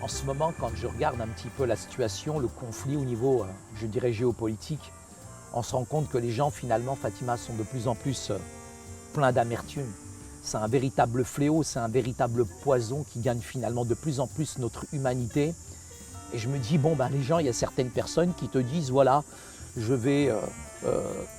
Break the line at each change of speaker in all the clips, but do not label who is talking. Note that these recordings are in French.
ce moment, quand je regarde un petit peu la situation, le conflit au niveau, je dirais, géopolitique, on se rend compte que les gens, finalement, Fatima, sont de plus en plus pleins d'amertume. C'est un véritable fléau, c'est un véritable poison qui gagne finalement de plus en plus notre humanité. Et je me dis, bon, ben, les gens, il y a certaines personnes qui te disent, voilà, je vais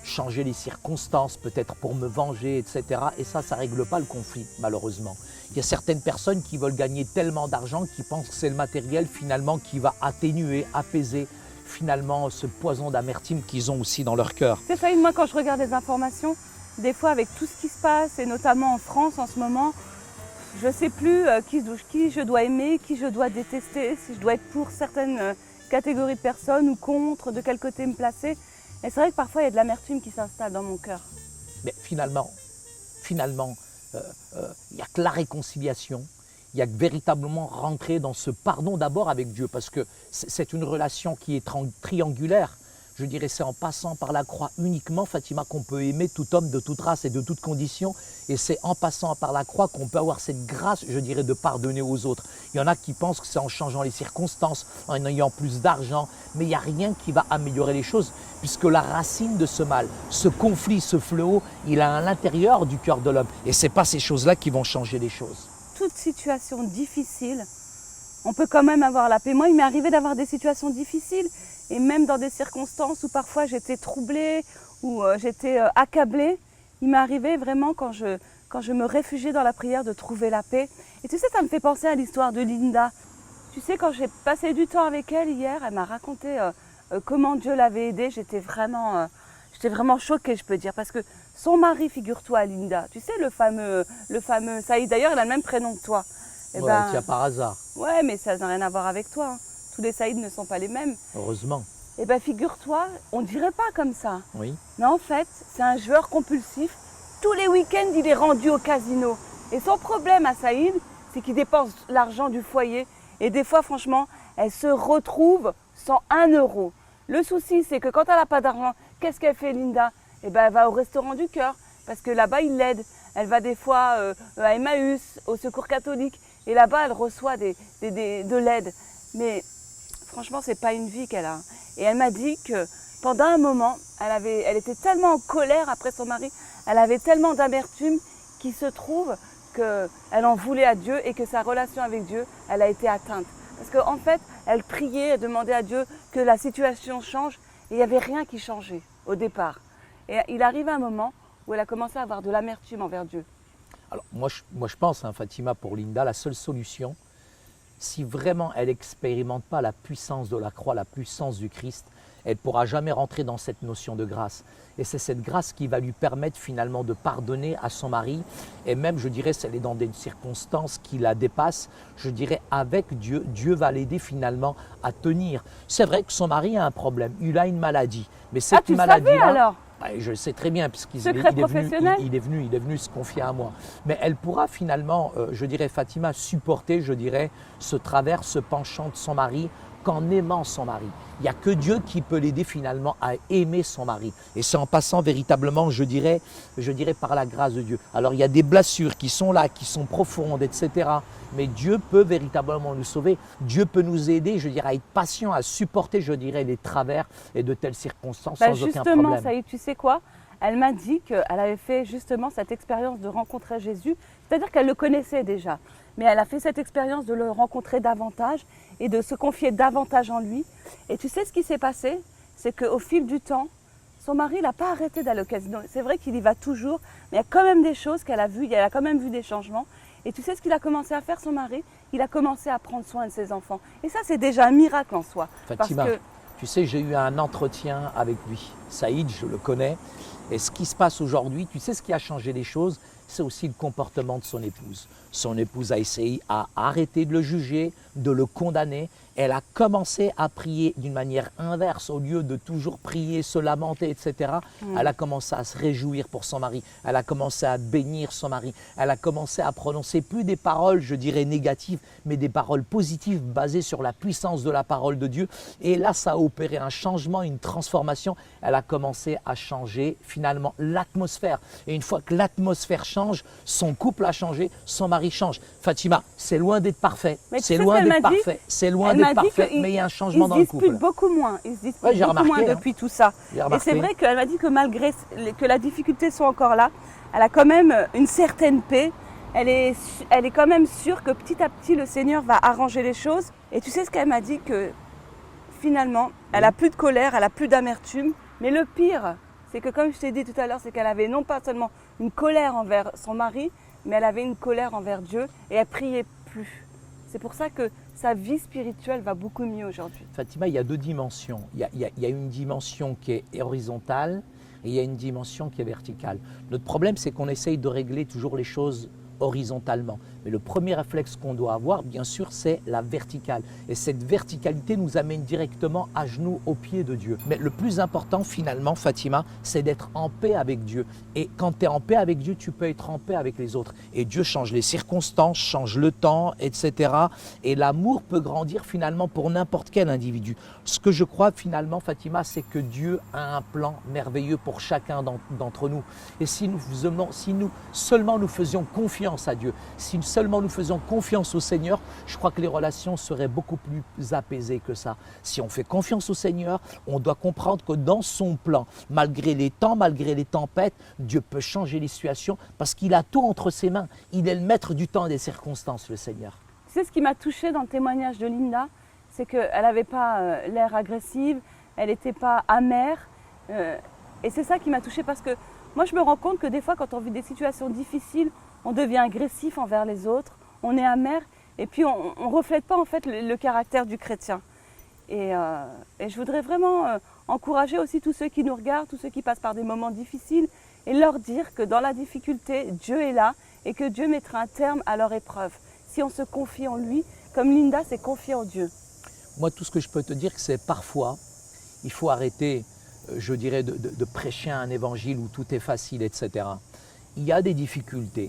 changer les circonstances, peut-être pour me venger, etc. Et ça ne règle pas le conflit, malheureusement. Il y a certaines personnes qui veulent gagner tellement d'argent qu'ils pensent que c'est le matériel, finalement, qui va atténuer, apaiser, finalement, ce poison d'amertume qu'ils ont aussi dans leur cœur.
C'est ça, moi, quand je regarde les informations, des fois, avec tout ce qui se passe, et notamment en France en ce moment, je ne sais plus qui je dois aimer, qui je dois détester, si je dois être pour certaines catégories de personnes ou contre, de quel côté me placer. Et c'est vrai que parfois, il y a de l'amertume qui s'installe dans mon cœur.
Mais finalement, il n'y a que la réconciliation, il y a que véritablement rentrer dans ce pardon d'abord avec Dieu, parce que c'est une relation qui est triangulaire. Je dirais, c'est en passant par la croix uniquement, Fatima, qu'on peut aimer tout homme de toute race et de toute condition. Et c'est en passant par la croix qu'on peut avoir cette grâce, je dirais, de pardonner aux autres. Il y en a qui pensent que c'est en changeant les circonstances, en ayant plus d'argent. Mais il n'y a rien qui va améliorer les choses, puisque la racine de ce mal, ce conflit, ce fléau, il est à l'intérieur du cœur de l'homme. Et ce n'est pas ces choses-là qui vont changer les choses.
Toute situation difficile, on peut quand même avoir la paix. Moi, il m'est arrivé d'avoir des situations difficiles. Et même dans des circonstances où parfois j'étais troublée, où j'étais accablée, il m'est arrivé vraiment quand je me réfugiais dans la prière de trouver la paix. Et tu sais, ça me fait penser à l'histoire de Linda. Tu sais, quand j'ai passé du temps avec elle hier, elle m'a raconté comment Dieu l'avait aidée. J'étais vraiment choquée, je peux dire, parce que son mari, figure-toi, Linda, tu sais, le fameux Saïd, d'ailleurs, il a le même prénom que toi.
Et ouais, tiens, par hasard.
Ouais, mais ça n'a rien à voir avec toi. Hein. Tous les Saïds ne sont pas les mêmes.
Heureusement.
Eh bien, figure-toi, on ne dirait pas comme ça.
Oui.
Mais en fait, c'est un joueur compulsif. Tous les week-ends, il est rendu au casino. Et son problème à Saïd, c'est qu'il dépense l'argent du foyer. Et des fois, franchement, elle se retrouve sans 1 euro. Le souci, c'est que quand elle n'a pas d'argent, qu'est-ce qu'elle fait, Linda? Eh bien, elle va au restaurant du cœur. Parce que là-bas, il l'aide. Elle va des fois à Emmaüs, au Secours catholique. Et là-bas, elle reçoit de l'aide. Mais franchement, ce n'est pas une vie qu'elle a. Et elle m'a dit que pendant un moment, elle était tellement en colère après son mari, elle avait tellement d'amertume qu'il se trouve qu'elle en voulait à Dieu et que sa relation avec Dieu, elle a été atteinte. Parce qu'en fait, elle priait, elle demandait à Dieu que la situation change et il n'y avait rien qui changeait au départ. Et il arrive un moment où elle a commencé à avoir de l'amertume envers Dieu.
Alors moi je pense, hein, Fatima, pour Linda, la seule solution, si vraiment elle n'expérimente pas la puissance de la croix, la puissance du Christ, elle ne pourra jamais rentrer dans cette notion de grâce. Et c'est cette grâce qui va lui permettre finalement de pardonner à son mari. Et même, je dirais, si elle est dans des circonstances qui la dépassent, je dirais, avec Dieu, Dieu va l'aider finalement à tenir. C'est vrai que son mari a un problème, il a une maladie. Mais cette
tu
maladie-là,
savais alors?
je le sais très bien, puisqu'il est venu se confier à moi. Mais elle pourra finalement, je dirais, Fatima, supporter, je dirais, ce travers, ce penchant de son mari, qu'en aimant son mari. Il n'y a que Dieu qui peut l'aider finalement à aimer son mari. Et c'est en passant véritablement, je dirais, par la grâce de Dieu. Alors il y a des blessures qui sont là, qui sont profondes, etc. Mais Dieu peut véritablement nous sauver. Dieu peut nous aider, je dirais, à être patient, à supporter, je dirais, les travers et de telles circonstances sans aucun problème.
Justement, Saïd, tu sais quoi? Elle m'a dit qu'elle avait fait justement cette expérience de rencontrer Jésus. C'est-à-dire qu'elle le connaissait déjà. Mais elle a fait cette expérience de le rencontrer davantage et de se confier davantage en lui. Et tu sais ce qui s'est passé? C'est qu'au fil du temps, son mari n'a pas arrêté d'aller au casino. C'est vrai qu'il y va toujours, mais il y a quand même des choses qu'elle a vues, elle a quand même vu des changements. Et tu sais ce qu'il a commencé à faire, son mari? Il a commencé à prendre soin de ses enfants. Et ça, c'est déjà un miracle en soi.
Fatima, tu sais, j'ai eu un entretien avec lui. Saïd, je le connais. Et ce qui se passe aujourd'hui, tu sais ce qui a changé les choses? C'est aussi le comportement de son épouse. Son épouse a essayé à arrêter de le juger, de le condamner. Elle a commencé à prier d'une manière inverse. Au lieu de toujours prier, se lamenter, etc., elle a commencé à se réjouir pour son mari. Elle a commencé à bénir son mari. Elle a commencé à prononcer plus des paroles, je dirais, négatives, mais des paroles positives basées sur la puissance de la parole de Dieu. Et là, ça a opéré un changement, une transformation. Elle a commencé à changer finalement l'atmosphère. Et une fois que l'atmosphère change, change, son couple a changé, son mari change. Fatima, c'est loin d'être parfait.
Mais tu
C'est
sais
loin
ce qu'elle
d'être
m'a dit
parfait. C'est loin
Elle
d'être
m'a dit
parfait,
qu'ils-
mais il y a un changement dans
Ils
le
se disputent
couple.
beaucoup moins. Ils se disputent
Ouais, j'ai
beaucoup moins
remarqué, hein.
depuis tout ça.
J'ai
Et
remarqué.
c'est vrai qu'elle m'a dit que malgré que la difficulté soit encore là, elle a quand même une certaine paix. Elle est quand même sûre que petit à petit, le Seigneur va arranger les choses. Et tu sais ce qu'elle m'a dit, que finalement, elle a plus de colère, elle a plus d'amertume. Mais le pire, c'est que comme je t'ai dit tout à l'heure, c'est qu'elle avait non pas seulement une colère envers son mari, mais elle avait une colère envers Dieu et elle priait plus. C'est pour ça que sa vie spirituelle va beaucoup mieux aujourd'hui.
Fatima, il y a deux dimensions. Il y a une dimension qui est horizontale et il y a une dimension qui est verticale. Notre problème, c'est qu'on essaye de régler toujours les choses horizontalement. Mais le premier réflexe qu'on doit avoir, bien sûr, c'est la verticale. Et cette verticalité nous amène directement à genoux aux pieds de Dieu. Mais le plus important, finalement, Fatima, c'est d'être en paix avec Dieu. Et quand tu es en paix avec Dieu, tu peux être en paix avec les autres. Et Dieu change les circonstances, change le temps, etc. Et l'amour peut grandir finalement pour n'importe quel individu. Ce que je crois finalement, Fatima, c'est que Dieu a un plan merveilleux pour chacun d'entre nous. Et si seulement nous faisions confiance à Dieu, si seulement nous faisons confiance au Seigneur, je crois que les relations seraient beaucoup plus apaisées que ça. Si on fait confiance au Seigneur, on doit comprendre que dans son plan, malgré les temps, malgré les tempêtes, Dieu peut changer les situations parce qu'il a tout entre ses mains. Il est le maître du temps et des circonstances, le Seigneur.
Tu sais ce qui m'a touchée dans le témoignage de Linda, c'est qu'elle n'avait pas l'air agressive, elle n'était pas amère. Et c'est ça qui m'a touchée parce que moi je me rends compte que des fois quand on vit des situations difficiles, on devient agressif envers les autres, on est amer et puis on ne reflète pas en fait le caractère du chrétien. Et je voudrais vraiment encourager aussi tous ceux qui nous regardent, tous ceux qui passent par des moments difficiles et leur dire que dans la difficulté, Dieu est là et que Dieu mettra un terme à leur épreuve. Si on se confie en lui, comme Linda s'est confiée en Dieu.
Moi, tout ce que je peux te dire, c'est parfois, il faut arrêter, je dirais, de prêcher un évangile où tout est facile, etc. Il y a des difficultés,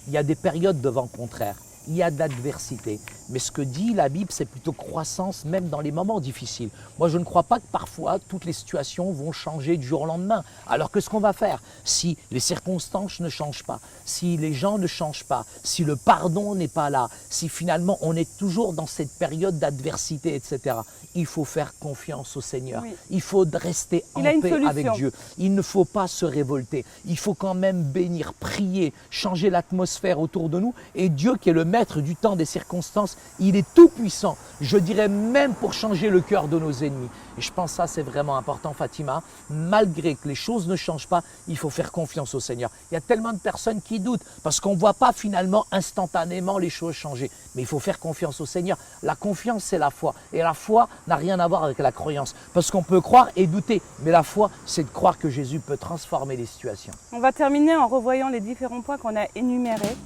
il y a des périodes de vent contraire, il y a de l'adversité. Mais ce que dit la Bible, c'est plutôt croissance, même dans les moments difficiles. Moi, je ne crois pas que parfois, toutes les situations vont changer du jour au lendemain. Alors que ce qu'on va faire, si les circonstances ne changent pas, si les gens ne changent pas, si le pardon n'est pas là, si finalement on est toujours dans cette période d'adversité, etc., il faut faire confiance au Seigneur.
Oui.
Il faut rester en paix avec Dieu. Il ne faut pas se révolter. Il faut quand même bénir, prier, changer l'atmosphère autour de nous. Et Dieu, qui est le maître du temps, des circonstances, il est tout puissant, je dirais même pour changer le cœur de nos ennemis. Et je pense que ça c'est vraiment important, Fatima. Malgré que les choses ne changent pas, il faut faire confiance au Seigneur. Il y a tellement de personnes qui doutent parce qu'on ne voit pas finalement instantanément les choses changer. Mais il faut faire confiance au Seigneur. La confiance, c'est la foi. Et la foi n'a rien à voir avec la croyance. Parce qu'on peut croire et douter. Mais la foi, c'est de croire que Jésus peut transformer les situations.
On va terminer en revoyant les différents points qu'on a énumérés.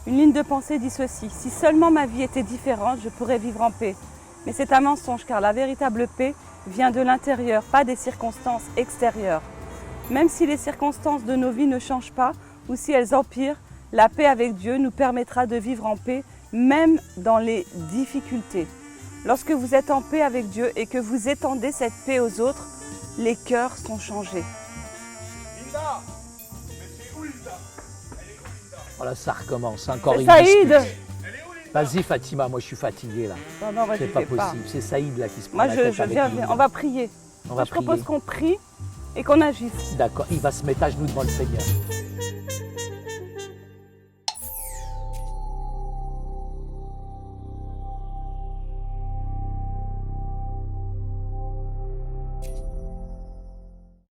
Une ligne de pensée dit ceci: si seulement ma vie était différente, je pourrais vivre en paix. Mais c'est un mensonge car la véritable paix vient de l'intérieur, pas des circonstances extérieures. Même si les circonstances de nos vies ne changent pas ou si elles empirent, la paix avec Dieu nous permettra de vivre en paix même dans les difficultés. Lorsque vous êtes en paix avec Dieu et que vous étendez cette paix aux autres, les cœurs sont changés.
Linda! Mais c'est où Linda? Elle est où Linda?
Voilà, ça recommence. Encore
C'est
une
Saïd!
dispute.
Elle est où Linda?
Vas-y Fatima, moi je suis fatigué là.
Non,
C'est pas possible. C'est Saïd là qui se prend
Moi,
la
je
tête avec
viens,
Linda.
on va prier.
On
Moi,
va
je propose
prier.
qu'on prie et qu'on agisse.
D'accord, il va se mettre à genoux devant le Seigneur.